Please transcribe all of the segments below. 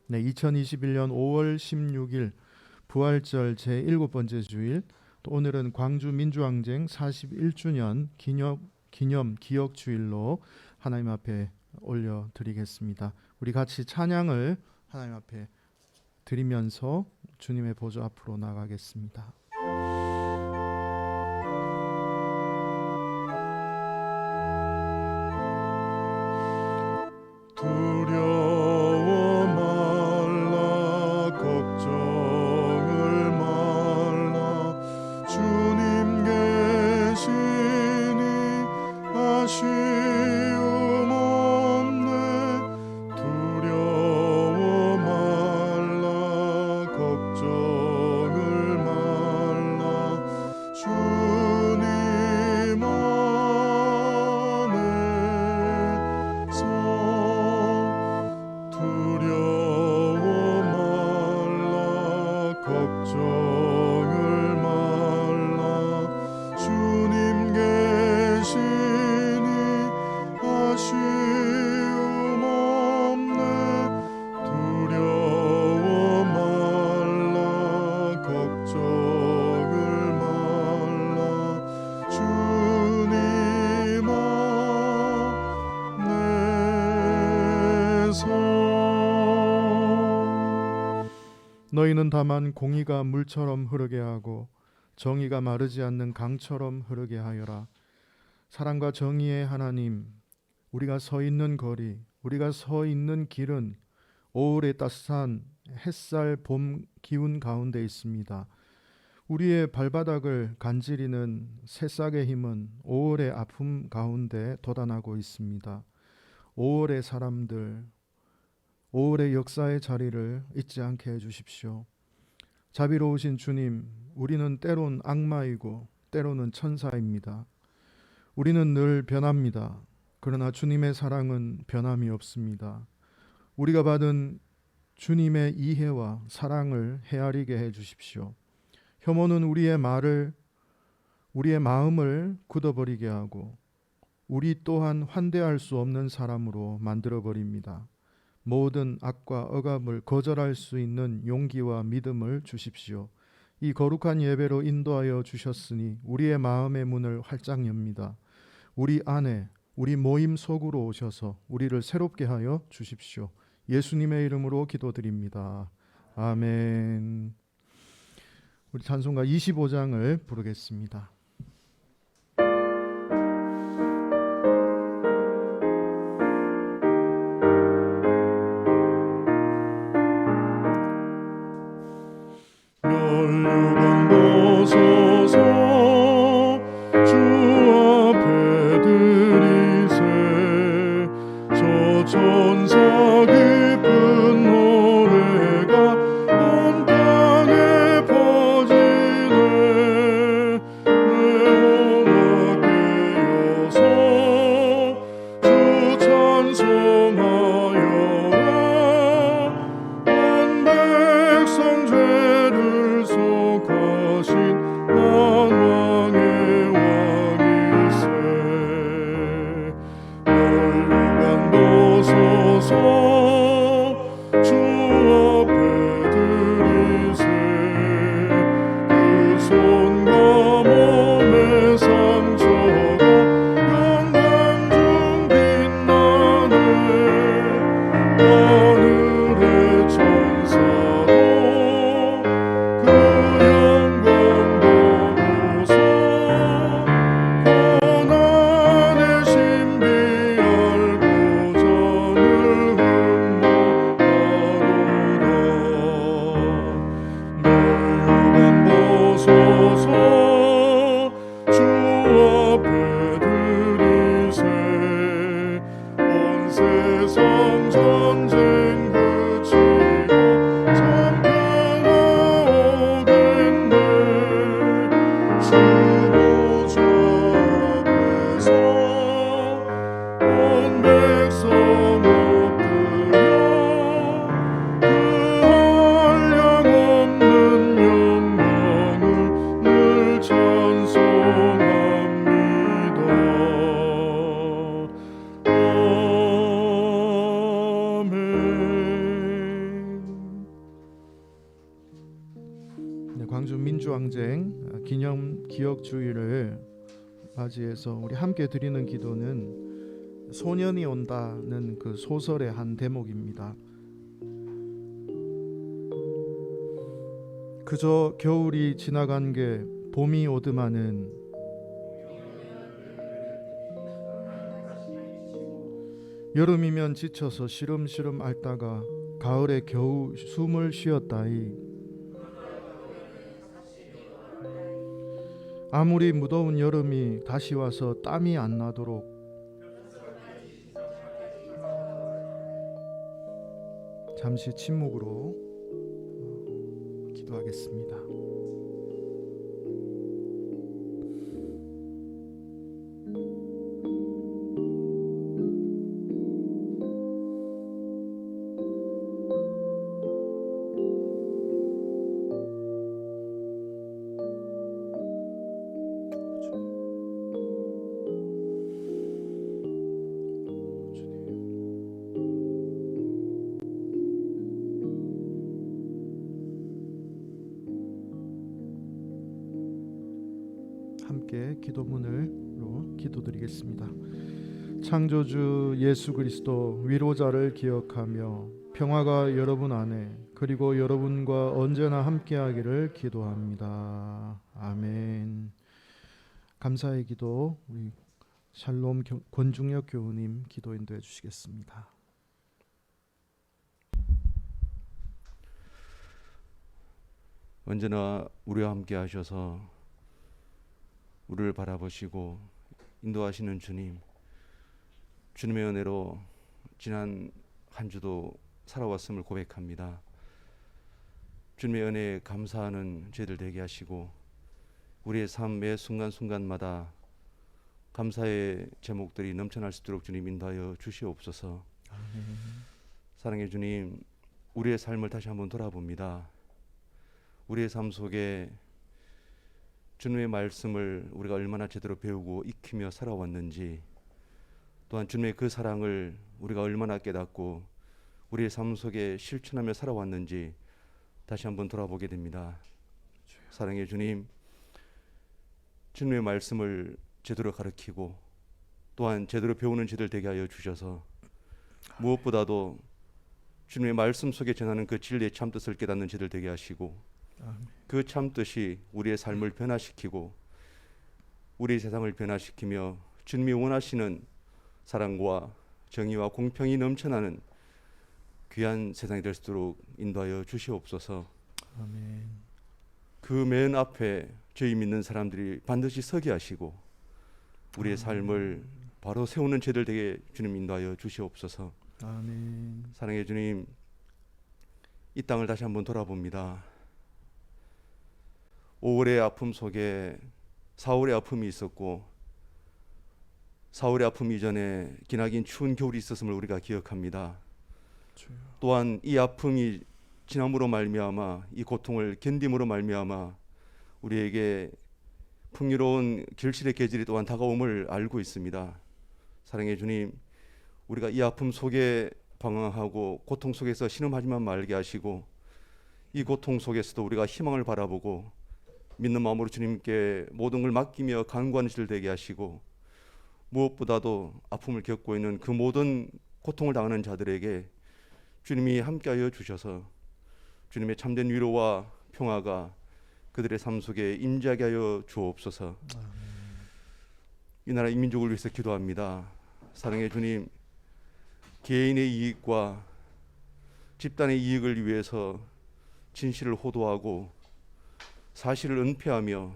네, 2021년 5월 16일 부활절 제7번째 주일, 또 오늘은 광주 민주항쟁 41주년 기념 기억 주일로 하나님 앞에 올려드리겠습니다. 우리 같이 찬양을 하나님 앞에 드리면서 주님의 보좌 앞으로 나가겠습니다. 두려워 말라, 걱정을 말라, 주님 계시니 아쉬움 없네. 두려워 말라, 걱정을 말라, 주님 안에서. 두려워 말라, 걱정을 말라, 주님 계시니 아쉬움 없네. 두려워 말라, 걱정을 말라, 주님 안에서. 너희는 다만 공의가 물처럼 흐르게 하고 정의가 마르지 않는 강처럼 흐르게 하여라. 사랑과 정의의 하나님, 우리가 서 있는 거리, 우리가 서 있는 길은 5월의 따스한 햇살 봄 기운 가운데 있습니다. 우리의 발바닥을 간지리는 새싹의 힘은 5월의 아픔 가운데 돋아나고 있습니다. 5월의 사람들, 5월의 역사의 자리를 잊지 않게 해주십시오. 자비로우신 주님, 우리는 때론 악마이고 때로는 천사입니다. 우리는 늘 변합니다. 그러나 주님의 사랑은 변함이 없습니다. 우리가 받은 주님의 이해와 사랑을 헤아리게 해주십시오. 혐오는 우리의 마음을 굳어버리게 하고 우리 또한 환대할 수 없는 사람으로 만들어버립니다. 모든 악과 억압을 거절할 수 있는 용기와 믿음을 주십시오. 이 거룩한 예배로 인도하여 주셨으니 우리의 마음의 문을 활짝 엽니다. 우리 안에, 우리 모임 속으로 오셔서 우리를 새롭게 하여 주십시오. 예수님의 이름으로 기도드립니다. 아멘. 우리 찬송가 25장을 부르겠습니다. 멸류관 보소서, 주 앞에 드리세. 저 천사 기쁜 노래가 온 땅에 퍼지네. 내 허락에 여서 주 찬송하여라. 온 백성 죄를 속하 광주 민주항쟁 기념 기억주의를 맞이해서 우리 함께 드리는 기도는 소년이 온다는 그 소설의 한 대목입니다. 그저 겨울이 지나간 게 봄이 오드마는 여름이면 지쳐서 시름시름 앓다가 가을에 겨우 숨을 쉬었다이. 아무리 무더운 여름이 다시 와서 땀이 안 나도록 잠시 침묵으로 기도하겠습니다. 함께 기도문으로 기도드리겠습니다. 창조주 예수 그리스도 위로자를 기억하며 평화가 여러분 안에 그리고 여러분과 언제나 함께하기를 기도합니다. 아멘. 감사의 기도 우리 샬롬 권중혁 교우님 기도 인도해 주시겠습니다. 언제나 우리와 함께 하셔서 우리를 바라보시고 인도하시는 주님, 주님의 은혜로 지난 한 주도 살아왔음을 고백합니다. 주님의 은혜에 감사하는 저희들 되게 하시고 우리의 삶 매 순간순간마다 감사의 제목들이 넘쳐날 수 있도록 주님 인도하여 주시옵소서. 아멘. 사랑의 주님, 우리의 삶을 다시 한번 돌아봅니다. 우리의 삶 속에 주님의 말씀을 우리가 얼마나 제대로 배우고 익히며 살아왔는지, 또한 주님의 그 사랑을 우리가 얼마나 깨닫고 우리의 삶 속에 실천하며 살아왔는지 다시 한번 돌아보게 됩니다. 사랑의 주님, 주님의 말씀을 제대로 가르치고 또한 제대로 배우는 저희들 되게 하여 주셔서 무엇보다도 주님의 말씀 속에 전하는 그 진리의 참뜻을 깨닫는 저희들 되게 하시고 그 참뜻이 우리의 삶을 변화시키고 우리 세상을 변화시키며 주님이 원하시는 사랑과 정의와 공평이 넘쳐나는 귀한 세상이 될 수 있도록 인도하여 주시옵소서. 아멘. 그 맨 앞에 저희 믿는 사람들이 반드시 서게 하시고 우리의 삶을 바로 세우는 저희들 되게 주님 인도하여 주시옵소서. 아멘. 사랑의 주님, 이 땅을 다시 한번 돌아봅니다. 5월의 아픔 속에 4월의 아픔이 있었고 4월의 아픔 이전에 기나긴 추운 겨울이 있었음을 우리가 기억합니다. 또한 이 아픔이 지남으로 말미암아 이 고통을 견딤으로 말미암아 우리에게 풍요로운 결실의 계절이 또한 다가옴을 알고 있습니다. 사랑의 주님, 우리가 이 아픔 속에 방황하고 고통 속에서 신음하지만 말게 하시고 이 고통 속에서도 우리가 희망을 바라보고 믿는 마음으로 주님께 모든 걸 맡기며 간구하는 줄 되게 하시고 무엇보다도 아픔을 겪고 있는 그 모든 고통을 당하는 자들에게 주님이 함께하여 주셔서 주님의 참된 위로와 평화가 그들의 삶 속에 임재하게 하여 주옵소서. 이 나라 이 민족을 위해서 기도합니다. 사랑의 주님, 개인의 이익과 집단의 이익을 위해서 진실을 호도하고 사실을 은폐하며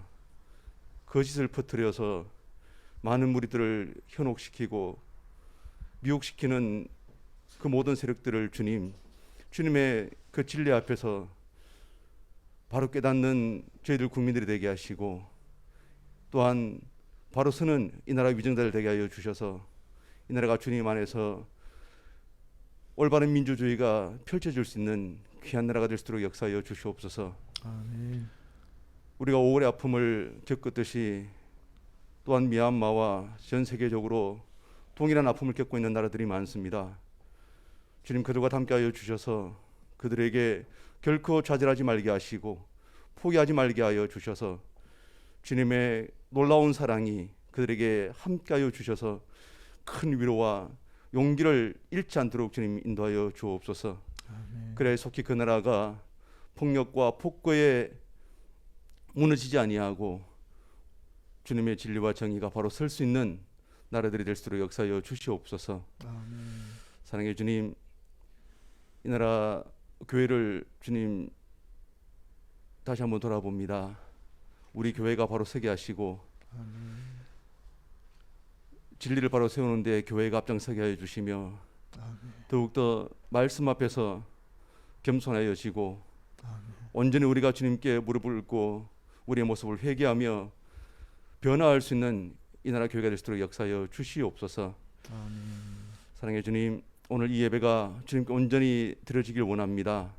거짓을 퍼뜨려서 많은 무리들을 현혹시키고 미혹시키는 그 모든 세력들을 주님의 그 진리 앞에서 바로 깨닫는 저희들 국민들이 되게 하시고 또한 바로 서는 이 나라 위정자들 되게 하여 주셔서 이 나라가 주님 안에서 올바른 민주주의가 펼쳐질 수 있는 귀한 나라가 될 수 있도록 역사하여 주시옵소서. 아멘. 우리가 5월의 아픔을 겪었듯이 또한 미얀마와 전 세계적으로 동일한 아픔을 겪고 있는 나라들이 많습니다. 주님, 그들과 함께하여 주셔서 그들에게 결코 좌절하지 말게 하시고 포기하지 말게 하여 주셔서 주님의 놀라운 사랑이 그들에게 함께하여 주셔서 큰 위로와 용기를 잃지 않도록 주님 인도하여 주옵소서. 아멘. 그래 속히 그 나라가 폭력과 폭거에 무너지지 아니하고 주님의 진리와 정의가 바로 설 수 있는 나라들이 될 수 있도록 역사하여 주시옵소서. 아멘. 사랑의 주님, 이 나라 교회를 주님 다시 한번 돌아봅니다. 우리 교회가 바로 서게 하시고 아멘. 진리를 바로 세우는데 교회가 앞장서게 하여 주시며 아멘. 더욱더 말씀 앞에서 겸손하여지고 아멘. 온전히 우리가 주님께 무릎을 꿇고 우리의 모습을 회개하며 변화할 수 있는 이 나라 교회가 될 수 있도록 역사하여 주시옵소서. 아멘. 사랑의 주님, 오늘 이 예배가 주님께 온전히 드려지길 원합니다.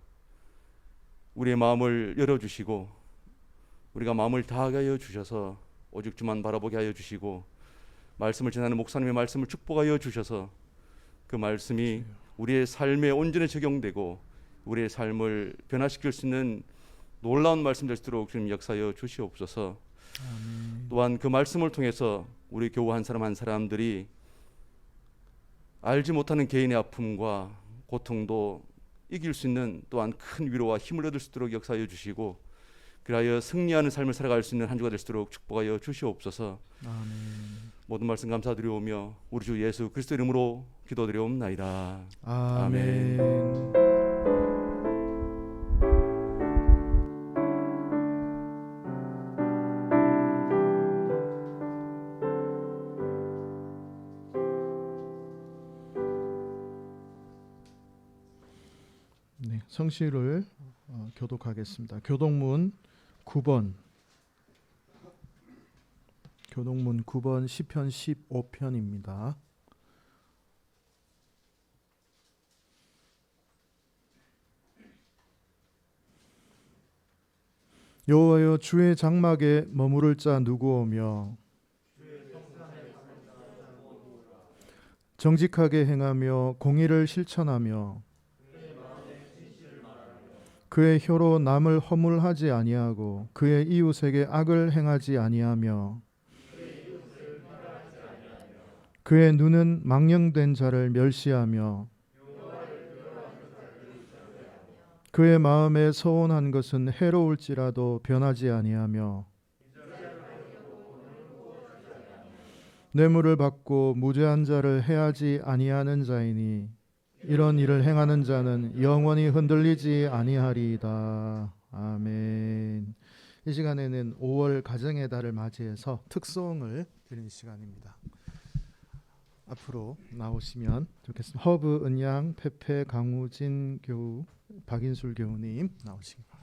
우리의 마음을 열어주시고 우리가 마음을 다하게 하여 주셔서 오직 주만 바라보게 하여 주시고 말씀을 전하는 목사님의 말씀을 축복하여 주셔서 그 말씀이 우리의 삶에 온전히 적용되고 우리의 삶을 변화시킬 수 있는 놀라운 말씀 될 수 있도록 주님 역사하여 주시옵소서. 아멘. 또한 그 말씀을 통해서 우리 교우 한 사람 한 사람들이 알지 못하는 개인의 아픔과 고통도 이길 수 있는 또한 큰 위로와 힘을 얻을 수 있도록 역사하여 주시고 그리하여 승리하는 삶을 살아갈 수 있는 한 주가 될 수 있도록 축복하여 주시옵소서. 아멘. 모든 말씀 감사드리오며 우리 주 예수 그리스도 이름으로 기도드리옵나이다. 아멘. 네, 성시를 교독하겠습니다. 교독문 9번 교독문 9번 시편 15편입니다. 여호와여 주의 장막에 머무를 자 누구오며 정직하게 행하며 공의를 실천하며 그의 혀로 남을 허물하지 아니하고 그의 이웃에게 악을 행하지 아니하며 그의 눈은 망령된 자를 멸시하며 그의 마음에 서운한 것은 해로울지라도 변하지 아니하며 뇌물을 받고 무죄한 자를 해하지 아니하는 자이니 이런 일을 행하는 자는 영원히 흔들리지 아니하리이다. 아멘. 이 시간에는 5월 가정의 달을 맞이해서 특송을 드리는 시간입니다. 앞으로 나오시면 좋겠습니다. 허브 은양, 페페 강우진 교우, 박인술 교우님 나오시기 바랍니다.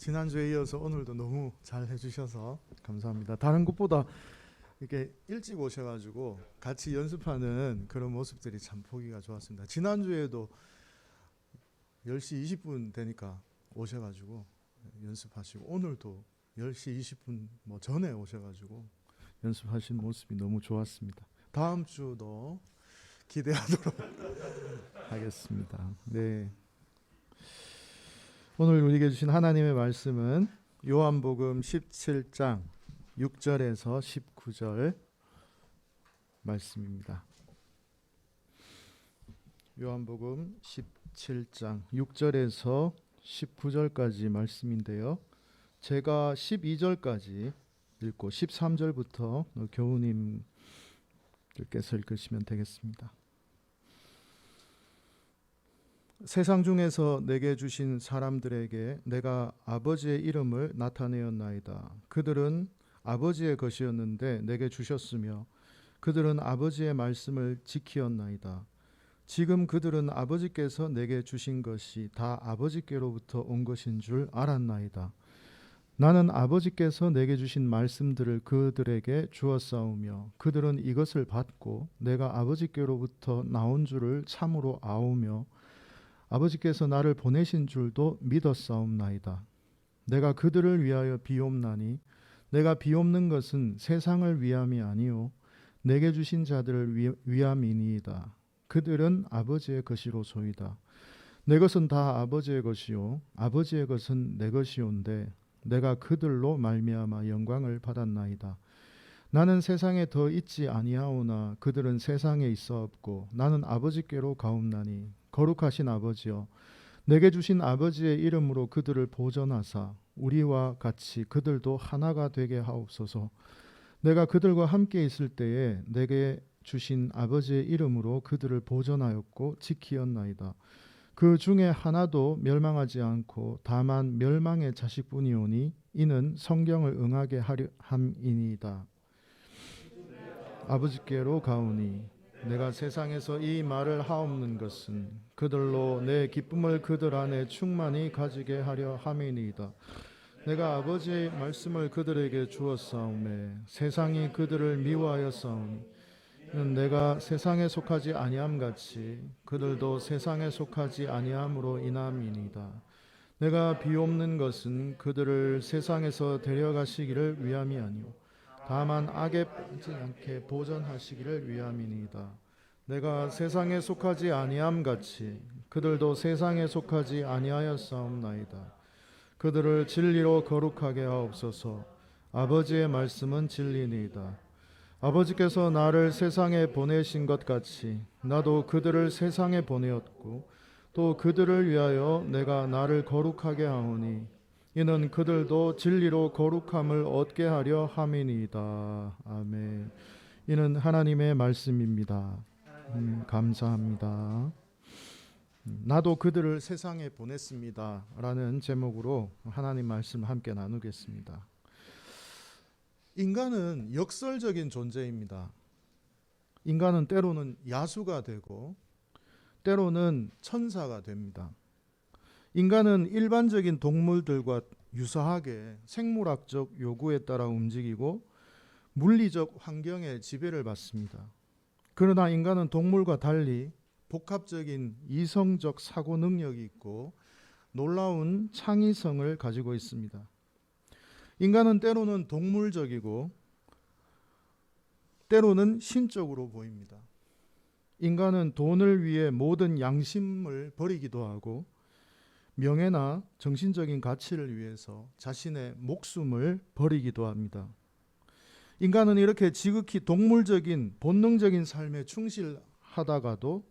지난주에 이어서 오늘도 너무 잘 해주셔서 감사합니다. 다른 것보다 이렇게 일찍 오셔가지고 같이 연습하는 그런 모습들이 참 보기가 좋았습니다. 지난주에도 10시 20분 되니까 오셔가지고 연습하시고, 오늘도 10시 20분 뭐 전에 오셔가지고 연습하신 모습이 너무 좋았습니다. 다음 주도 기대하도록 하겠습니다. 네. 오늘 우리에게 주신 하나님의 말씀은 요한복음 17장 6절에서 19절 말씀입니다. 요한복음 17장 6절에서 19절까지 말씀인데요. 제가 12절까지 읽고 13절부터 교우님들께서 읽으시면 되겠습니다. 세상 중에서 내게 주신 사람들에게 내가 아버지의 이름을 나타내었나이다. 그들은 아버지의 것이었는데 내게 주셨으며 그들은 아버지의 말씀을 지키었나이다. 지금 그들은 아버지께서 내게 주신 것이 다 아버지께로부터 온 것인 줄 알았나이다. 나는 아버지께서 내게 주신 말씀들을 그들에게 주었사오며 그들은 이것을 받고 내가 아버지께로부터 나온 줄을 참으로 아오며 아버지께서 나를 보내신 줄도 믿었사옵나이다. 내가 그들을 위하여 비옵나니 내가 비옵는 것은 세상을 위함이 아니요 내게 주신 자들을 위함이니이다. 그들은 아버지의 것이로소이다. 내 것은 다 아버지의 것이요 아버지의 것은 내 것이온데 내가 그들로 말미암아 영광을 받았나이다. 나는 세상에 더 있지 아니하오나 그들은 세상에 있사옵고 나는 아버지께로 가옵나니 거룩하신 아버지여 내게 주신 아버지의 이름으로 그들을 보존하사 우리와 같이 그들도 하나가 되게 하옵소서. 내가 그들과 함께 있을 때에 내게 주신 아버지의 이름으로 그들을 보존하였고 지키었나이다. 그 중에 하나도 멸망하지 않고 다만 멸망의 자식뿐이오니 이는 성경을 응하게 하려 함이니이다. 아버지께로 가오니 내가 세상에서 이 말을 하옵는 것은 그들로 내 기쁨을 그들 안에 충만히 가지게 하려 함이니이다. 내가 아버지의 말씀을 그들에게 주었사오매 세상이 그들을 미워하였사오니 이는 내가 세상에 속하지 아니함 같이 그들도 세상에 속하지 아니함으로 인함이니이다. 내가 비옵는 것은 그들을 세상에서 데려가시기를 위함이 아니오 다만 악에 빠지지 않게 보존하시기를 위함이니이다. 내가 세상에 속하지 아니함 같이 그들도 세상에 속하지 아니하였사옵나이다. 그들을 진리로 거룩하게 하옵소서. 아버지의 말씀은 진리니이다. 아버지께서 나를 세상에 보내신 것 같이 나도 그들을 세상에 보내었고 또 그들을 위하여 내가 나를 거룩하게 하오니 이는 그들도 진리로 거룩함을 얻게 하려 함이니이다. 아멘. 이는 하나님의 말씀입니다. 감사합니다. 나도 그들을 세상에 보냈습니다 라는 제목으로 하나님 말씀 함께 나누겠습니다. 인간은 역설적인 존재입니다. 인간은 때로는 야수가 되고 때로는 천사가 됩니다. 인간은 일반적인 동물들과 유사하게 생물학적 요구에 따라 움직이고 물리적 환경에 지배를 받습니다. 그러나 인간은 동물과 달리 복합적인 이성적 사고 능력이 있고 놀라운 창의성을 가지고 있습니다. 인간은 때로는 동물적이고 때로는 신적으로 보입니다. 인간은 돈을 위해 모든 양심을 버리기도 하고 명예나 정신적인 가치를 위해서 자신의 목숨을 버리기도 합니다. 인간은 이렇게 지극히 동물적인 본능적인 삶에 충실하다가도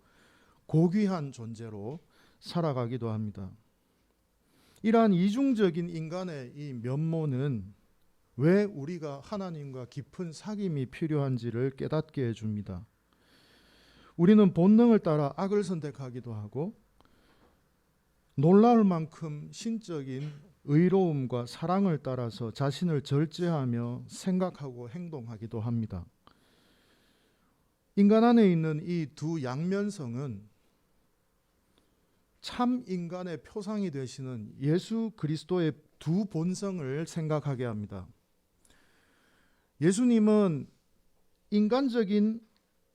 고귀한 존재로 살아가기도 합니다. 이러한 이중적인 인간의 이 면모는 왜 우리가 하나님과 깊은 사귐이 필요한지를 깨닫게 해줍니다. 우리는 본능을 따라 악을 선택하기도 하고 놀라울 만큼 신적인 의로움과 사랑을 따라서 자신을 절제하며 생각하고 행동하기도 합니다. 인간 안에 있는 이 두 양면성은 참 인간의 표상이 되시는 예수 그리스도의 두 본성을 생각하게 합니다. 예수님은 인간적인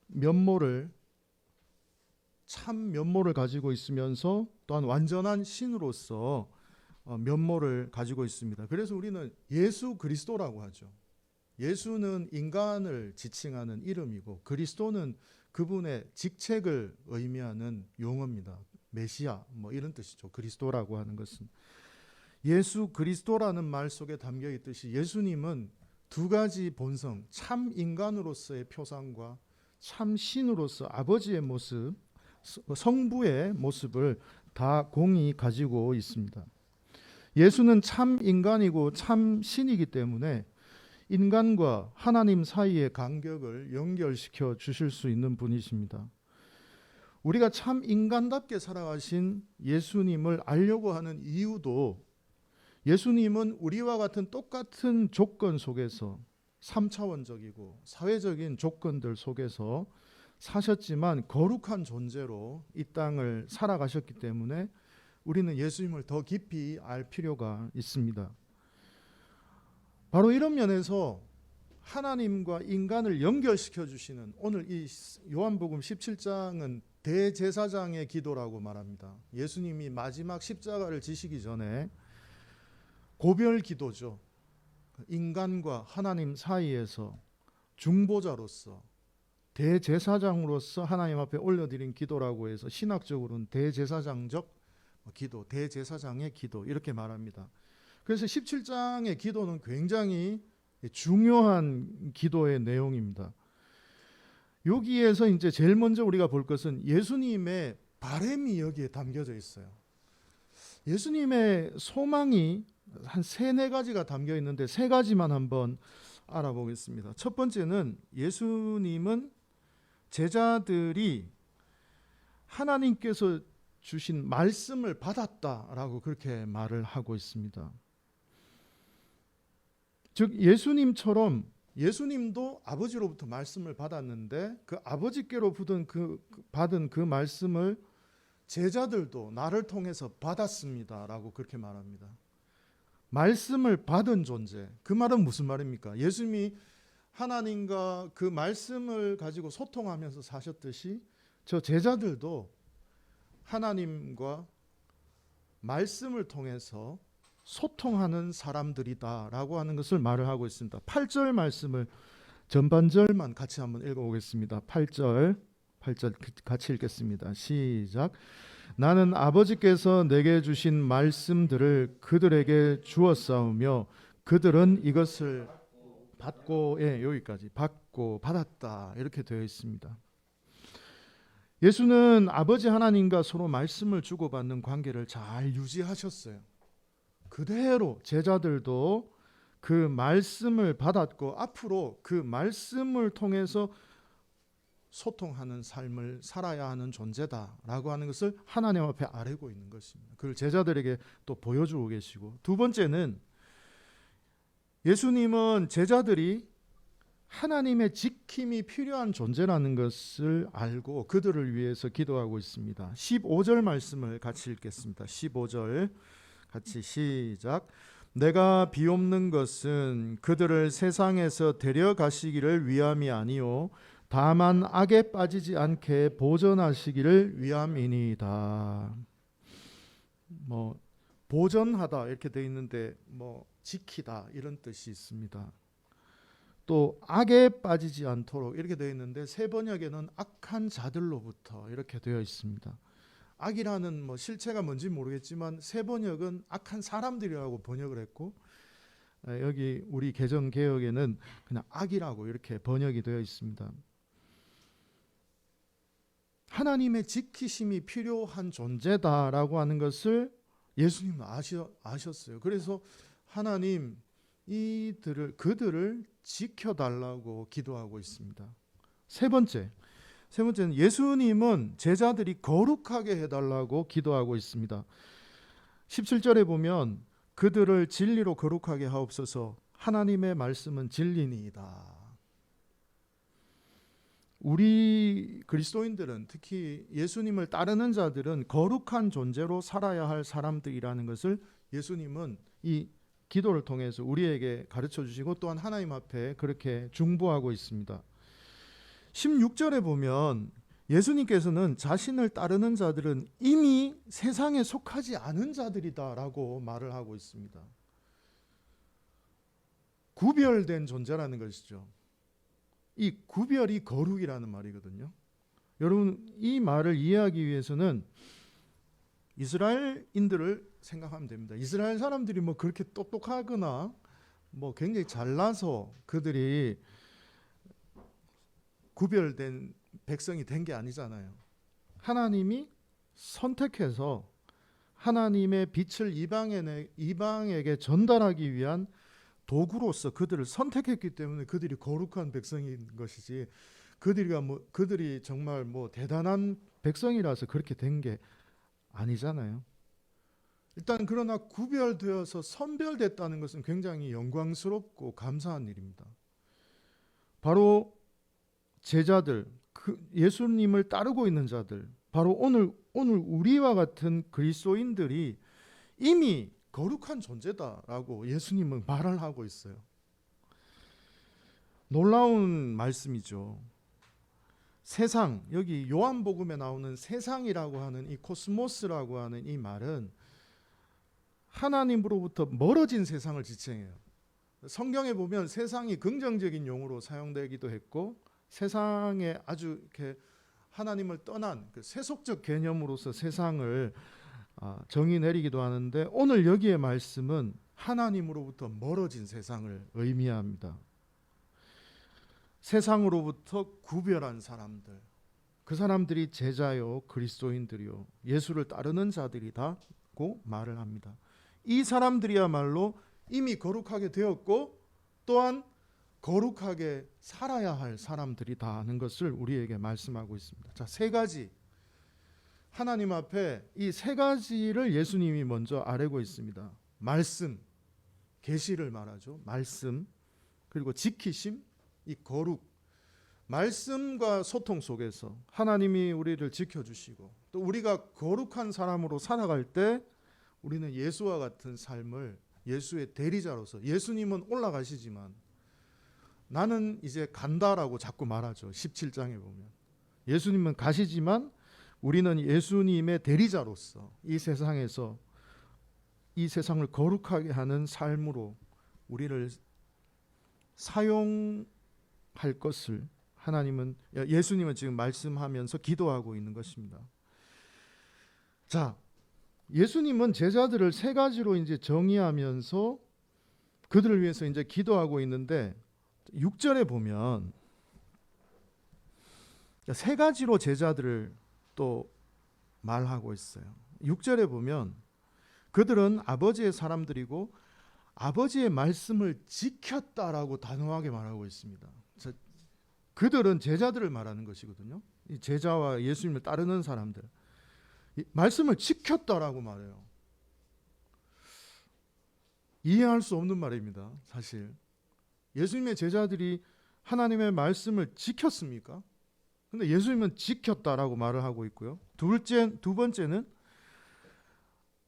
면모를, 참 면모를 가지고 있으면서 또한 완전한 신으로서 면모를 가지고 있습니다. 그래서 우리는 예수 그리스도라고 하죠. 예수는 인간을 지칭하는 이름이고 그리스도는 그분의 직책을 의미하는 용어입니다. 메시아 뭐 이런 뜻이죠. 그리스도라고 하는 것은 예수 그리스도라는 말 속에 담겨 있듯이 예수님은 두 가지 본성, 참 인간으로서의 표상과 참 신으로서 아버지의 모습, 성부의 모습을 다 공히 가지고 있습니다. 예수는 참 인간이고 참 신이기 때문에 인간과 하나님 사이의 간격을 연결시켜 주실 수 있는 분이십니다. 우리가 참 인간답게 살아가신 예수님을 알려고 하는 이유도 예수님은 우리와 같은 똑같은 조건 속에서 3차원적이고 사회적인 조건들 속에서 사셨지만 거룩한 존재로 이 땅을 살아가셨기 때문에 우리는 예수님을 더 깊이 알 필요가 있습니다. 바로 이런 면에서 하나님과 인간을 연결시켜 주시는 오늘 이 요한복음 17장은 대제사장의 기도라고 말합니다. 예수님이 마지막 십자가를 지시기 전에 고별 기도죠. 인간과 하나님 사이에서 중보자로서 대제사장으로서 하나님 앞에 올려드린 기도라고 해서 신학적으로는 대제사장적 기도, 대제사장의 기도 이렇게 말합니다. 그래서 17장의 기도는 굉장히 중요한 기도의 내용입니다. 여기에서 이제 제일 먼저 우리가 볼 것은 예수님의 바람이 여기에 담겨져 있어요. 예수님의 소망이 한 3-4가지가 담겨 있는데 3가지만 한번 알아보겠습니다. 첫 번째는 예수님은 제자들이 하나님께서 주신 말씀을 받았다라고 그렇게 말을 하고 있습니다. 즉 예수님처럼 예수님도 아버지로부터 말씀을 받았는데 그 아버지께로 받은 그 말씀을 제자들도 나를 통해서 받았습니다라고 그렇게 말합니다. 말씀을 받은 존재. 그 말은 무슨 말입니까? 예수님이 하나님과 그 말씀을 가지고 소통하면서 사셨듯이 저 제자들도 하나님과 말씀을 통해서 소통하는 사람들이다라고 하는 것을 말을 하고 있습니다. 8절 말씀을 전반절만 같이 한번 읽어보겠습니다. 8절 같이 읽겠습니다. 시작. 나는 아버지께서 내게 주신 말씀들을 그들에게 주었사오며 그들은 이것을 받고, 여기까지 받고 받았다 이렇게 되어 있습니다. 예수는 아버지 하나님과 서로 말씀을 주고받는 관계를 잘 유지하셨어요. 그대로 제자들도 그 말씀을 받았고 앞으로 그 말씀을 통해서 소통하는 삶을 살아야 하는 존재다라고 하는 것을 하나님 앞에 아뢰고 있는 것입니다. 그걸 제자들에게 또 보여주고 계시고, 두 번째는 예수님은 제자들이 하나님의 지킴이 필요한 존재라는 것을 알고 그들을 위해서 기도하고 있습니다. 15절 말씀을 같이 읽겠습니다. 15절 같이 시작. 내가 비옵는 것은 그들을 세상에서 데려가시기를 위함이 아니요 다만 악에 빠지지 않게 보전하시기를 위함이니이다. 보전하다 이렇게 되어 있는데 지키다 이런 뜻이 있습니다. 또 악에 빠지지 않도록 이렇게 되어 있는데 새 번역에는 악한 자들로부터 이렇게 되어 있습니다. 악이라는 실체가 뭔지 모르겠지만 새 번역은 악한 사람들이라고 번역을 했고 여기 우리 개정 개혁에는 그냥 악이라고 이렇게 번역이 되어 있습니다. 하나님의 지키심이 필요한 존재다라고 하는 것을 예수님은 아셨어요. 그래서 하나님 그들을 지켜달라고 기도하고 있습니다. 세 번째는 예수님은 제자들이 거룩하게 해달라고 기도하고 있습니다. 17절에 보면 그들을 진리로 거룩하게 하옵소서. 하나님의 말씀은 진리니이다. 우리 그리스도인들은, 특히 예수님을 따르는 자들은 거룩한 존재로 살아야 할 사람들이라는 것을 예수님은 이 기도를 통해서 우리에게 가르쳐 주시고 또한 하나님 앞에 그렇게 중보하고 있습니다. 16절에 보면 예수님께서는 자신을 따르는 자들은 이미 세상에 속하지 않은 자들이다라고 말을 하고 있습니다. 구별된 존재라는 것이죠. 이 구별이 거룩이라는 말이거든요. 여러분, 이 말을 이해하기 위해서는 이스라엘인들을 생각하면 됩니다. 이스라엘 사람들이 뭐 그렇게 똑똑하거나 뭐 굉장히 잘나서 그들이 구별된 백성이 된 게 아니잖아요. 하나님이 선택해서 하나님의 빛을 이방에게 전달하기 위한 도구로서 그들을 선택했기 때문에 그들이 거룩한 백성인 것이지, 그들이 정말 뭐 대단한 백성이라서 그렇게 된 게 아니잖아요. 일단 그러나 구별되어서 선별됐다는 것은 굉장히 영광스럽고 감사한 일입니다. 바로 제자들, 예수님을 따르고 있는 자들, 바로 오늘 우리와 같은 그리스도인들이 이미 거룩한 존재다라고 예수님은 말을 하고 있어요. 놀라운 말씀이죠. 세상, 여기 요한복음에 나오는 세상이라고 하는 이 코스모스라고 하는 이 말은 하나님으로부터 멀어진 세상을 지칭해요. 성경에 보면 세상이 긍정적인 용어로 사용되기도 했고, 세상에 아주 이렇게 하나님을 떠난 그 세속적 개념으로서 세상을 정의 내리기도 하는데, 오늘 여기의 말씀은 하나님으로부터 멀어진 세상을 의미합니다. 세상으로부터 구별한 사람들, 그 사람들이 제자요 그리스도인들이요 예수를 따르는 자들이다고 말을 합니다. 이 사람들이야말로 이미 거룩하게 되었고 또한 거룩하게 살아야 할 사람들이다 하는 것을 우리에게 말씀하고 있습니다. 자, 세 가지, 하나님 앞에 이 세 가지를 예수님이 먼저 아뢰고 있습니다. 말씀, 계시를 말하죠. 말씀, 그리고 지키심, 이 거룩. 말씀과 소통 속에서 하나님이 우리를 지켜주시고 또 우리가 거룩한 사람으로 살아갈 때 우리는 예수와 같은 삶을, 예수의 대리자로서, 예수님은 올라가시지만 나는 이제 간다라고 자꾸 말하죠. 17장에 보면 예수님은 가시지만 우리는 예수님의 대리자로서 이 세상에서 이 세상을 거룩하게 하는 삶으로 우리를 사용할 것을 예수님은 지금 말씀하면서 기도하고 있는 것입니다. 자, 예수님은 제자들을 세 가지로 이제 정의하면서 그들을 위해서 이제 기도하고 있는데 6절에 보면 세 가지로 제자들을 또 말하고 있어요. 6절에 보면 그들은 아버지의 사람들이고 아버지의 말씀을 지켰다라고 단호하게 말하고 있습니다. 그들은 제자들을 말하는 것이거든요. 이 제자와 예수님을 따르는 사람들, 말씀을 지켰다라고 말해요. 이해할 수 없는 말입니다. 사실 예수님의 제자들이 하나님의 말씀을 지켰습니까? 근데 예수님은 지켰다라고 말을 하고 있고요. 두 번째는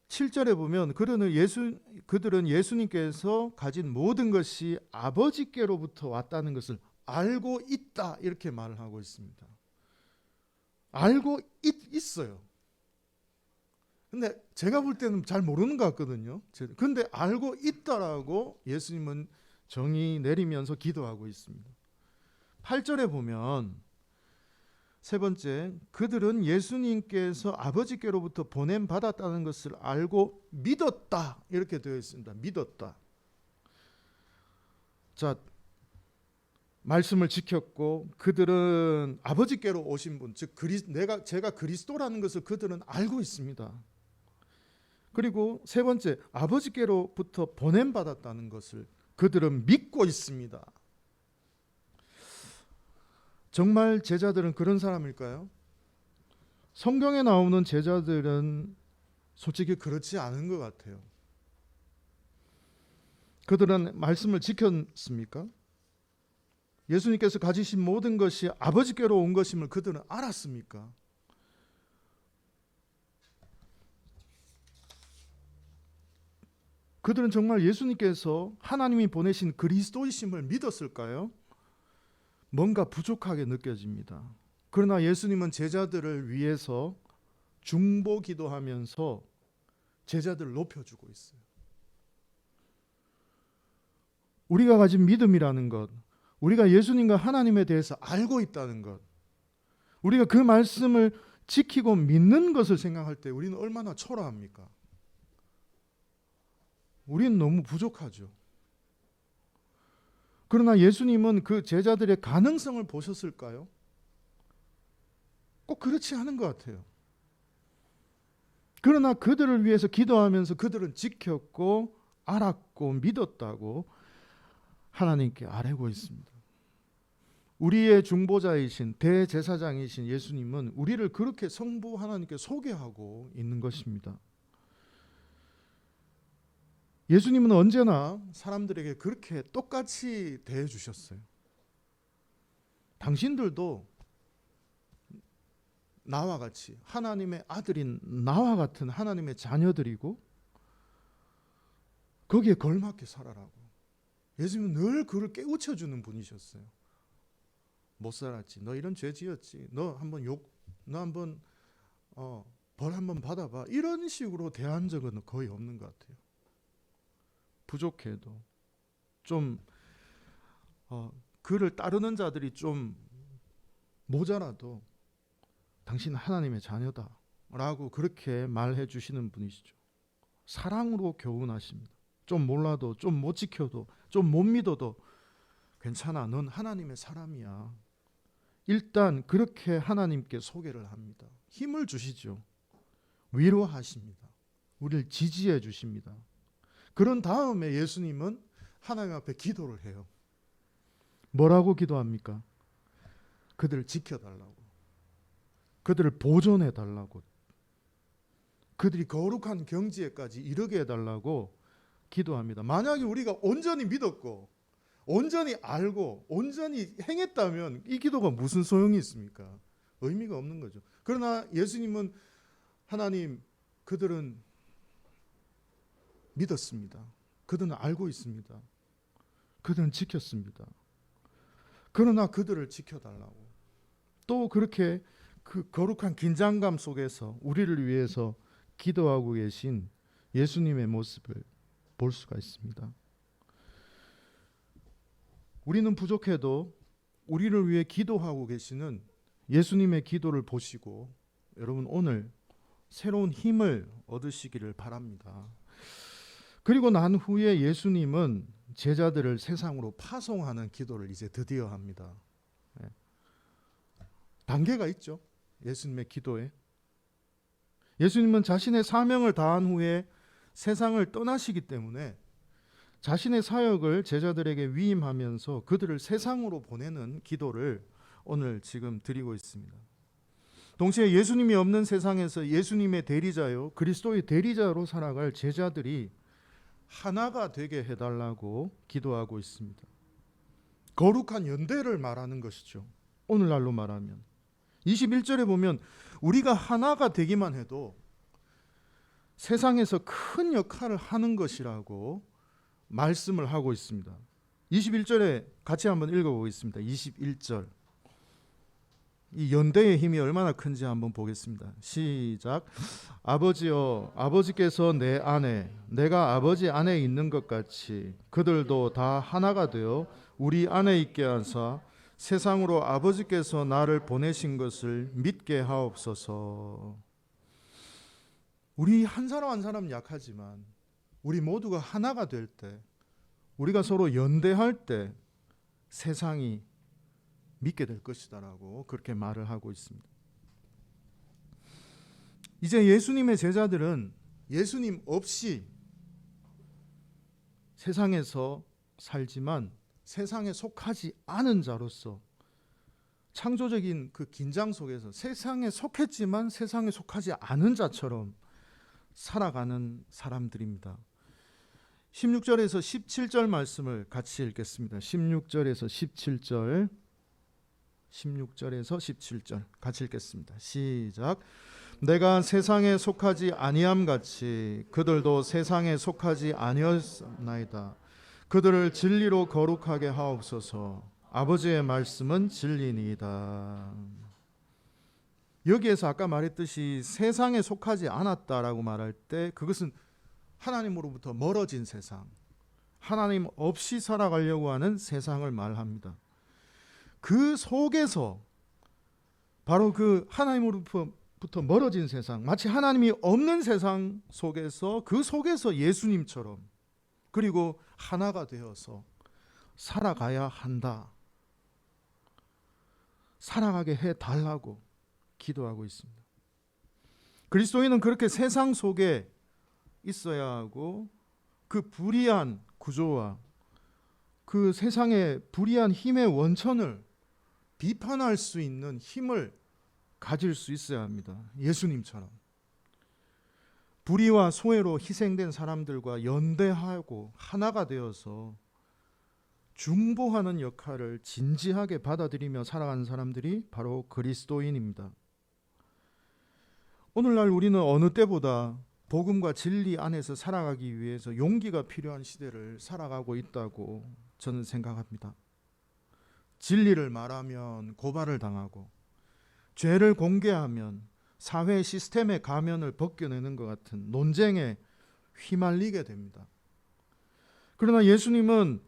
7절에 보면 그들은 예수님께서 가진 모든 것이 아버지께로부터 왔다는 것을 알고 있다, 이렇게 말을 하고 있습니다. 알고 있어요. 근데 제가 볼 때는 잘 모르는 것 같거든요. 근데 알고 있다라고 예수님은 정의 내리면서 기도하고 있습니다. 8절에 보면 세 번째, 그들은 예수님께서 아버지께로부터 보냄 받았다는 것을 알고 믿었다, 이렇게 되어 있습니다. 믿었다. 자, 말씀을 지켰고 그들은 아버지께로 오신 분, 즉 제가 그리스도라는 것을 그들은 알고 있습니다. 그리고 세 번째, 아버지께로부터 보냄 받았다는 것을 그들은 믿고 있습니다. 정말 제자들은 그런 사람일까요? 성경에 나오는 제자들은 솔직히 그렇지 않은 것 같아요. 그들은 말씀을 지켰습니까? 예수님께서 가지신 모든 것이 아버지께로 온 것임을 그들은 알았습니까? 그들은 정말 예수님께서 하나님이 보내신 그리스도이심을 믿었을까요? 뭔가 부족하게 느껴집니다. 그러나 예수님은 제자들을 위해서 중보 기도하면서 제자들을 높여주고 있어요. 우리가 가진 믿음이라는 것, 우리가 예수님과 하나님에 대해서 알고 있다는 것, 우리가 그 말씀을 지키고 믿는 것을 생각할 때 우리는 얼마나 초라합니까? 우리는 너무 부족하죠. 그러나 예수님은 그 제자들의 가능성을 보셨을까요? 꼭 그렇지 않은 것 같아요. 그러나 그들을 위해서 기도하면서 그들은 지켰고 알았고 믿었다고 하나님께 아뢰고 있습니다. 우리의 중보자이신 대제사장이신 예수님은 우리를 그렇게 성부 하나님께 소개하고 있는 것입니다. 예수님은 언제나 사람들에게 그렇게 똑같이 대해 주셨어요. 당신들도 나와 같이 하나님의 아들인 나와 같은 하나님의 자녀들이고 거기에 걸맞게 살아라고. 예수님은 늘 그를 깨우쳐 주는 분이셨어요. 못 살았지. 너 이런 죄 지었지. 너 한번 벌 한번 받아봐. 이런 식으로 대한 적은 거의 없는 것 같아요. 부족해도 좀 그를 따르는 자들이 좀 모자라도 당신 하나님의 자녀다 라고 그렇게 말해 주시는 분이시죠. 사랑으로 교훈하십니다. 좀 몰라도 좀 못 지켜도 좀 못 믿어도 괜찮아. 넌 하나님의 사람이야. 일단 그렇게 하나님께 소개를 합니다. 힘을 주시죠. 위로하십니다. 우리를 지지해 주십니다. 그런 다음에 예수님은 하나님 앞에 기도를 해요. 뭐라고 기도합니까? 그들을 지켜달라고, 그들을 보존해달라고, 그들이 거룩한 경지에까지 이르게 해달라고 기도합니다. 만약에 우리가 온전히 믿었고 온전히 알고 온전히 행했다면 이 기도가 무슨 소용이 있습니까? 의미가 없는 거죠. 그러나 예수님은 하나님, 그들은 믿었습니다. 그들은 알고 있습니다. 그들은 지켰습니다. 그러나 그들을 지켜달라고 또 그렇게 그 거룩한 긴장감 속에서 우리를 위해서 기도하고 계신 예수님의 모습을 볼 수가 있습니다. 우리는 부족해도 우리를 위해 기도하고 계시는 예수님의 기도를 보시고 여러분 오늘 새로운 힘을 얻으시기를 바랍니다. 그리고 난 후에 예수님은 제자들을 세상으로 파송하는 기도를 이제 드디어 합니다. 단계가 있죠. 예수님의 기도에. 예수님은 자신의 사명을 다한 후에 세상을 떠나시기 때문에 자신의 사역을 제자들에게 위임하면서 그들을 세상으로 보내는 기도를 오늘 지금 드리고 있습니다. 동시에 예수님이 없는 세상에서 예수님의 대리자요, 그리스도의 대리자로 살아갈 제자들이 하나가 되게 해달라고 기도하고 있습니다. 거룩한 연대를 말하는 것이죠. 오늘날로 말하면 21절에 보면 우리가 하나가 되기만 해도 세상에서 큰 역할을 하는 것이라고 말씀을 하고 있습니다. 21절에 같이 한번 읽어보겠습니다. 21절. 이 연대의 힘이 얼마나 큰지 한번 보겠습니다. 시작. 아버지여, 아버지께서 내 안에, 내가 아버지 안에 있는 것 같이 그들도 다 하나가 되어 우리 안에 있게 하사 세상으로 아버지께서 나를 보내신 것을 믿게 하옵소서. 우리 한 사람 한 사람 약하지만 우리 모두가 하나가 될 때, 우리가 서로 연대할 때 세상이 믿게 될 것이다라고 그렇게 말을 하고 있습니다. 이제 예수님의 제자들은 예수님 없이 세상에서 살지만 세상에 속하지 않은 자로서 창조적인 그 긴장 속에서 세상에 속했지만 세상에 속하지 않은 자처럼 살아가는 사람들입니다. 16절에서 17절 말씀을 같이 읽겠습니다. 16절에서 17절 16절에서 17절 같이 읽겠습니다. 시작. 내가 세상에 속하지 아니함 같이 그들도 세상에 속하지 아니었나이다. 그들을 진리로 거룩하게 하옵소서. 아버지의 말씀은 진리니이다. 여기에서 아까 말했듯이 세상에 속하지 않았다라고 말할 때 그것은 하나님으로부터 멀어진 세상, 하나님 없이 살아가려고 하는 세상을 말합니다. 그 속에서 바로 그 하나님으로부터 멀어진 세상, 마치 하나님이 없는 세상 속에서 그 속에서 예수님처럼 그리고 하나가 되어서 살아가야 한다. 살아가게 해달라고 기도하고 있습니다. 그리스도인은 그렇게 세상 속에 있어야 하고 그 불의한 구조와 그 세상의 불의한 힘의 원천을 비판할 수 있는 힘을 가질 수 있어야 합니다. 예수님처럼 불의와 소외로 희생된 사람들과 연대하고 하나가 되어서 중보하는 역할을 진지하게 받아들이며 살아가는 사람들이 바로 그리스도인입니다. 오늘날 우리는 어느 때보다 복음과 진리 안에서 살아가기 위해서 용기가 필요한 시대를 살아가고 있다고 저는 생각합니다. 진리를 말하면 고발을 당하고 죄를 공개하면 사회 시스템의 가면을 벗겨내는 것 같은 논쟁에 휘말리게 됩니다. 그러나 예수님은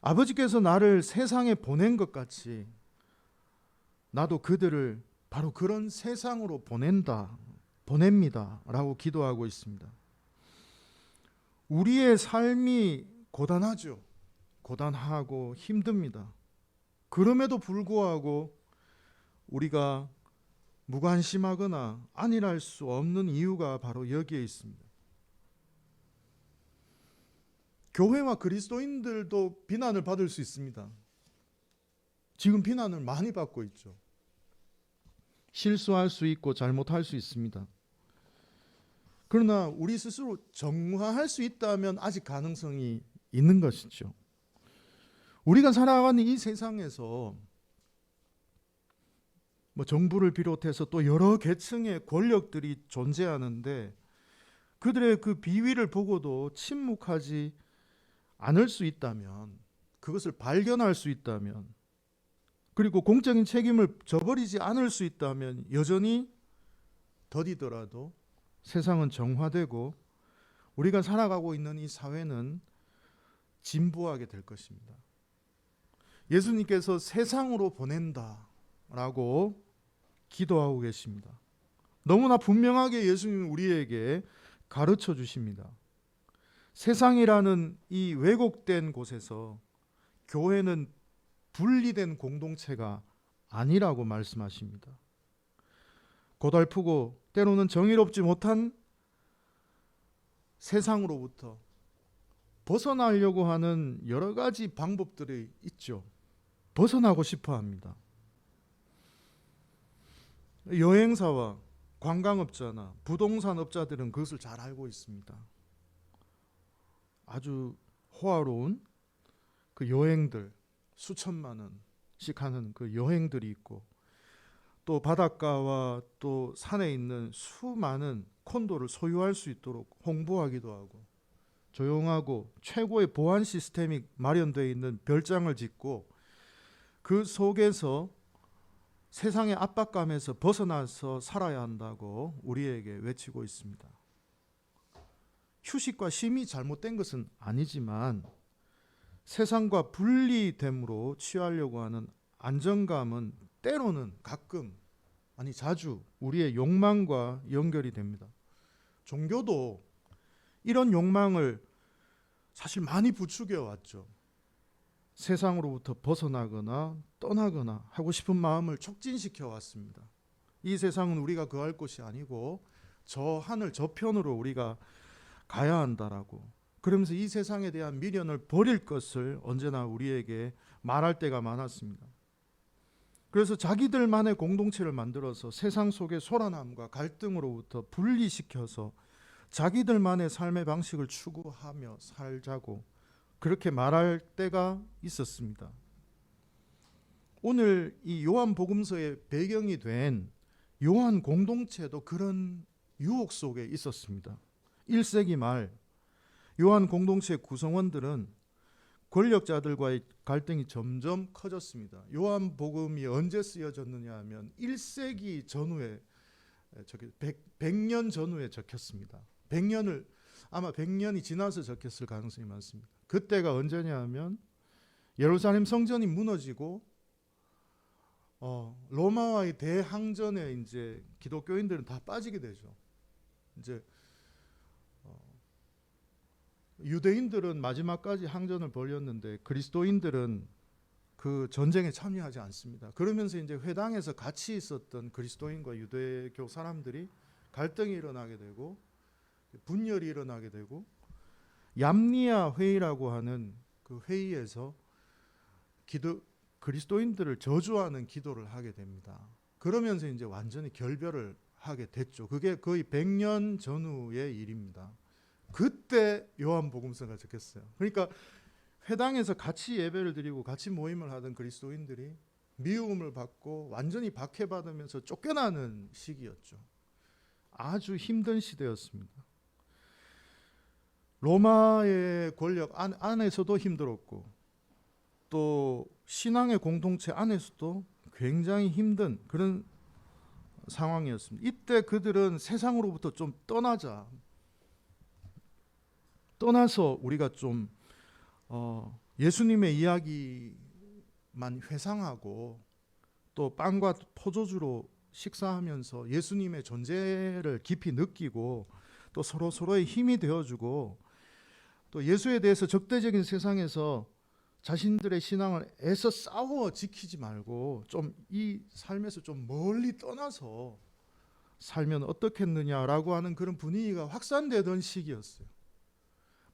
아버지께서 나를 세상에 보낸 것 같이 나도 그들을 바로 그런 세상으로 보냅니다 라고 기도하고 있습니다. 우리의 삶이 고단하죠. 고단하고 힘듭니다. 그럼에도 불구하고 우리가 무관심하거나 안일할 수 없는 이유가 바로 여기에 있습니다. 교회와 그리스도인들도 비난을 받을 수 있습니다. 지금 비난을 많이 받고 있죠. 실수할 수 있고 잘못할 수 있습니다. 그러나 우리 스스로 정화할 수 있다면 아직 가능성이 있는 것이죠. 우리가 살아가는 이 세상에서 정부를 비롯해서 또 여러 계층의 권력들이 존재하는데 그들의 그 비위를 보고도 침묵하지 않을 수 있다면, 그것을 발견할 수 있다면, 그리고 공적인 책임을 져버리지 않을 수 있다면 여전히 더디더라도 세상은 정화되고 우리가 살아가고 있는 이 사회는 진보하게 될 것입니다. 예수님께서 세상으로 보낸다라고 기도하고 계십니다. 너무나 분명하게 예수님은 우리에게 가르쳐 주십니다. 세상이라는 이 왜곡된 곳에서 교회는 분리된 공동체가 아니라고 말씀하십니다. 고달프고 때로는 정의롭지 못한 세상으로부터 벗어나려고 하는 여러 가지 방법들이 있죠. 벗어나고 싶어 합니다. 여행사와 관광업자나 부동산업자들은 그것을 잘 알고 있습니다. 아주 호화로운 그 여행들, 수천만 원씩 하는 그 여행들이 있고, 또 바닷가와 또 산에 있는 수많은 콘도를 소유할 수 있도록 홍보하기도 하고, 조용하고 최고의 보안 시스템이 마련되어 있는 별장을 짓고 그 속에서 세상의 압박감에서 벗어나서 살아야 한다고 우리에게 외치고 있습니다. 휴식과 쉼이 잘못된 것은 아니지만 세상과 분리됨으로 취하려고 하는 안정감은 때로는 가끔, 아니 자주 우리의 욕망과 연결이 됩니다. 종교도 이런 욕망을 사실 많이 부추겨 왔죠. 세상으로부터 벗어나거나 떠나거나 하고 싶은 마음을 촉진시켜 왔습니다. 이 세상은 우리가 거할 곳이 아니고 저 하늘 저편으로 우리가 가야 한다라고, 그러면서 이 세상에 대한 미련을 버릴 것을 언제나 우리에게 말할 때가 많았습니다. 그래서 자기들만의 공동체를 만들어서 세상 속의 소란함과 갈등으로부터 분리시켜서 자기들만의 삶의 방식을 추구하며 살자고 그렇게 말할 때가 있었습니다. 오늘 이 요한복음서의 배경이 된 요한 공동체도 그런 유혹 속에 있었습니다. 1세기 말 요한 공동체 구성원들은 권력자들과의 갈등이 점점 커졌습니다. 요한복음이 언제 쓰여졌느냐 하면 1세기 전후에 100년 전후에 적혔습니다. 아마 100년이 지나서 적혔을 가능성이 많습니다. 그때가 언제냐 하면 예루살렘 성전이 무너지고 로마와의 대항전에 이제 기독교인들은 다 빠지게 되죠. 이제 유대인들은 마지막까지 항전을 벌였는데 그리스도인들은 그 전쟁에 참여하지 않습니다. 그러면서 이제 회당에서 같이 있었던 그리스도인과 유대교 사람들이 갈등이 일어나게 되고 분열이 일어나게 되고 얌니아 회의라고 하는 그 회의에서 그리스도인들을 저주하는 기도를 하게 됩니다. 그러면서 이제 완전히 결별을 하게 됐죠. 그게 거의 100년 전후의 일입니다. 그때 요한복음서가 적혔어요. 그러니까 회당에서 같이 예배를 드리고 같이 모임을 하던 그리스도인들이 미움을 받고 완전히 박해받으면서 쫓겨나는 시기였죠. 아주 힘든 시대였습니다. 로마의 권력 안에서도 힘들었고 또 신앙의 공동체 안에서도 굉장히 힘든 그런 상황이었습니다. 이때 그들은 세상으로부터 좀 떠나서 우리가 좀 예수님의 이야기만 회상하고 또 빵과 포도주로 식사하면서 예수님의 존재를 깊이 느끼고 또 서로의 힘이 되어주고 또 예수에 대해서 적대적인 세상에서 자신들의 신앙을 애써 싸워 지키지 말고 좀 이 삶에서 좀 멀리 떠나서 살면 어떻겠느냐라고 하는 그런 분위기가 확산되던 시기였어요.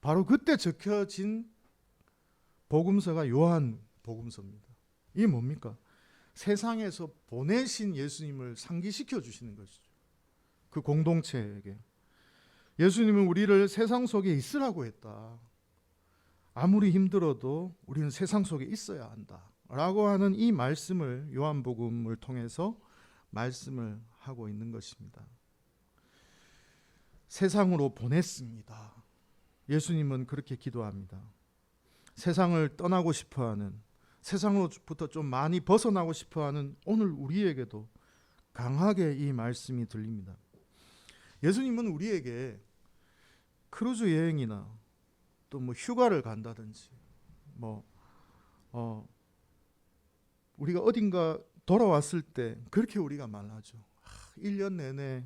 바로 그때 적혀진 복음서가 요한 복음서입니다. 이게 뭡니까? 세상에서 보내신 예수님을 상기시켜 주시는 것이죠. 그 공동체에게. 예수님은 우리를 세상 속에 있으라고 했다. 아무리 힘들어도 우리는 세상 속에 있어야 한다. 라고 하는 이 말씀을 요한복음을 통해서 말씀을 하고 있는 것입니다. 세상으로 보냈습니다. 예수님은 그렇게 기도합니다. 세상을 떠나고 싶어하는, 세상으로부터 좀 많이 벗어나고 싶어하는 오늘 우리에게도 강하게 이 말씀이 들립니다. 예수님은 우리에게 크루즈 여행이나 또 뭐 휴가를 간다든지 우리가 어딘가 돌아왔을 때 그렇게 우리가 말하죠. 1년 내내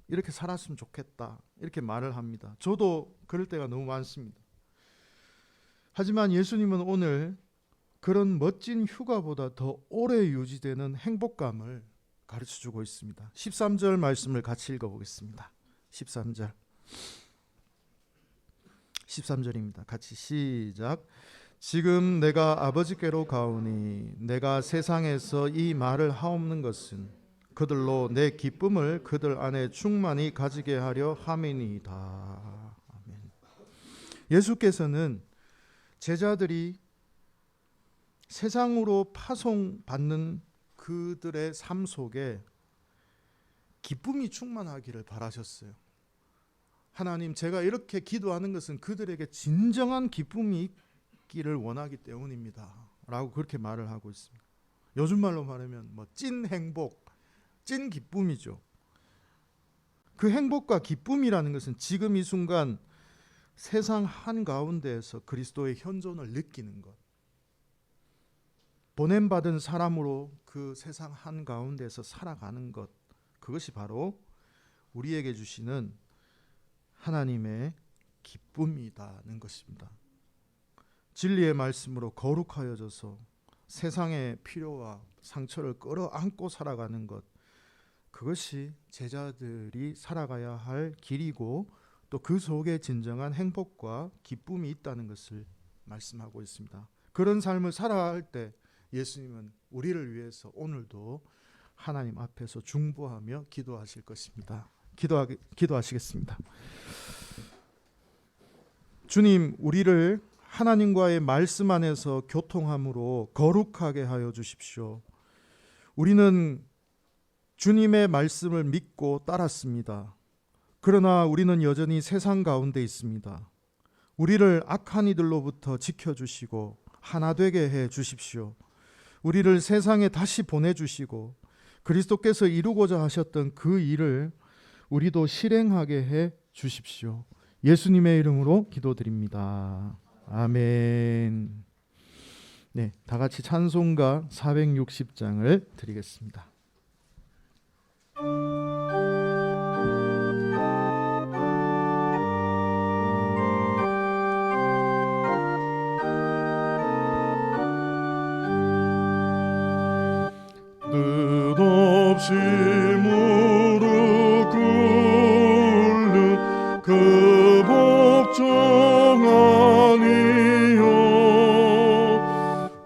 이렇게 살았으면 좋겠다 이렇게 말을 합니다. 저도 그럴 때가 너무 많습니다. 하지만 예수님은 오늘 그런 멋진 휴가보다 더 오래 유지되는 행복감을 가르쳐주고 있습니다. 13절 말씀을 같이 읽어보겠습니다. 13절입니다. 같이 시작. 지금 내가 아버지께로 가오니 내가 세상에서 이 말을 하옵는 것은 그들로 내 기쁨을 그들 안에 충만히 가지게 하려 함이니이다. 아멘. 예수께서는 제자들이 세상으로 파송받는 그들의 삶 속에 기쁨이 충만하기를 바라셨어요. 하나님, 제가 이렇게 기도하는 것은 그들에게 진정한 기쁨이 있기를 원하기 때문입니다. 라고 그렇게 말을 하고 있습니다. 요즘 말로 말하면 찐 행복, 찐 기쁨이죠. 그 행복과 기쁨이라는 것은 지금 이 순간 세상 한가운데에서 그리스도의 현존을 느끼는 것, 보냄받은 사람으로 그 세상 한가운데에서 살아가는 것, 그것이 바로 우리에게 주시는 하나님의 기쁨이라는 것입니다. 진리의 말씀으로 거룩하여져서 세상의 필요와 상처를 끌어안고 살아가는 것, 그것이 제자들이 살아가야 할 길이고 또 그 속에 진정한 행복과 기쁨이 있다는 것을 말씀하고 있습니다. 그런 삶을 살아갈 때 예수님은 우리를 위해서 오늘도 하나님 앞에서 중보하며 기도하실 것입니다. 기도하시겠습니다. 주님, 우리를 하나님과의 말씀 안에서 교통함으로 거룩하게 하여 주십시오. 우리는 주님의 말씀을 믿고 따랐습니다. 그러나 우리는 여전히 세상 가운데 있습니다. 우리를 악한 이들로부터 지켜주시고 하나 되게 해 주십시오. 우리를 세상에 다시 보내주시고 그리스도께서 이루고자 하셨던 그 일을 우리도 실행하게 해 주십시오. 예수님의 이름으로 기도드립니다. 아멘. 네, 다 같이 찬송가 460장을 드리겠습니다. 뜻없이 무릎 꿇는 그 복종 아니요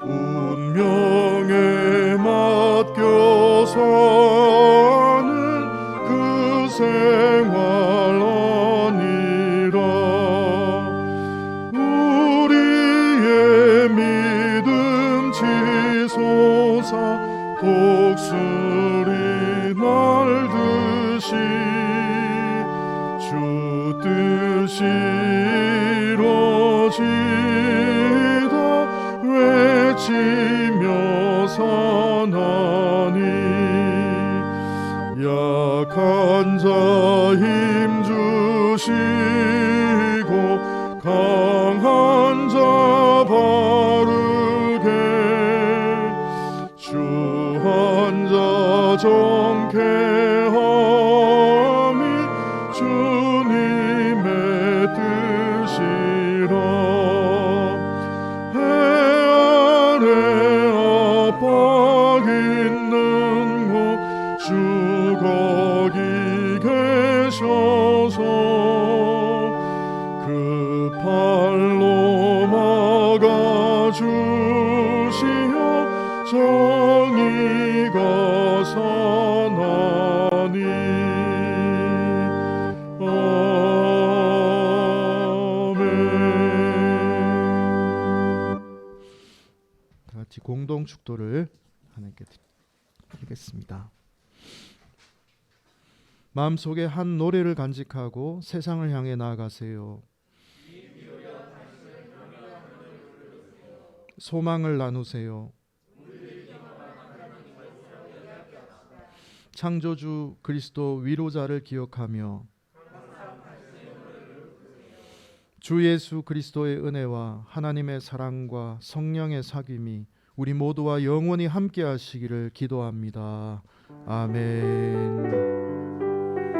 운명에 맡겨 사는 그 생활 아니라 우리의 믿음 치솟아 독수리 날듯이 주 뜻이 이루어지다 외치며 사나니 약한 자 힘 주시고 강한 자 바르게 주한자 정케함이 주님의 뜻이라 해 아래 압박 있는 곳 주 거기 계셔서 그 팔로 막아주시어 정의가 선하니 아멘. 다 같이 공동 축도를 하나님께 드리겠습니다. 마음속에 한 노래를 간직하고 세상을 향해 나아가세요. 소망을 나누세요. 창조주 그리스도 위로자를 기억하며 주 예수 그리스도의 은혜와 하나님의 사랑과 성령의 사귐이 우리 모두와 영원히 함께 하시기를 기도합니다. 아멘.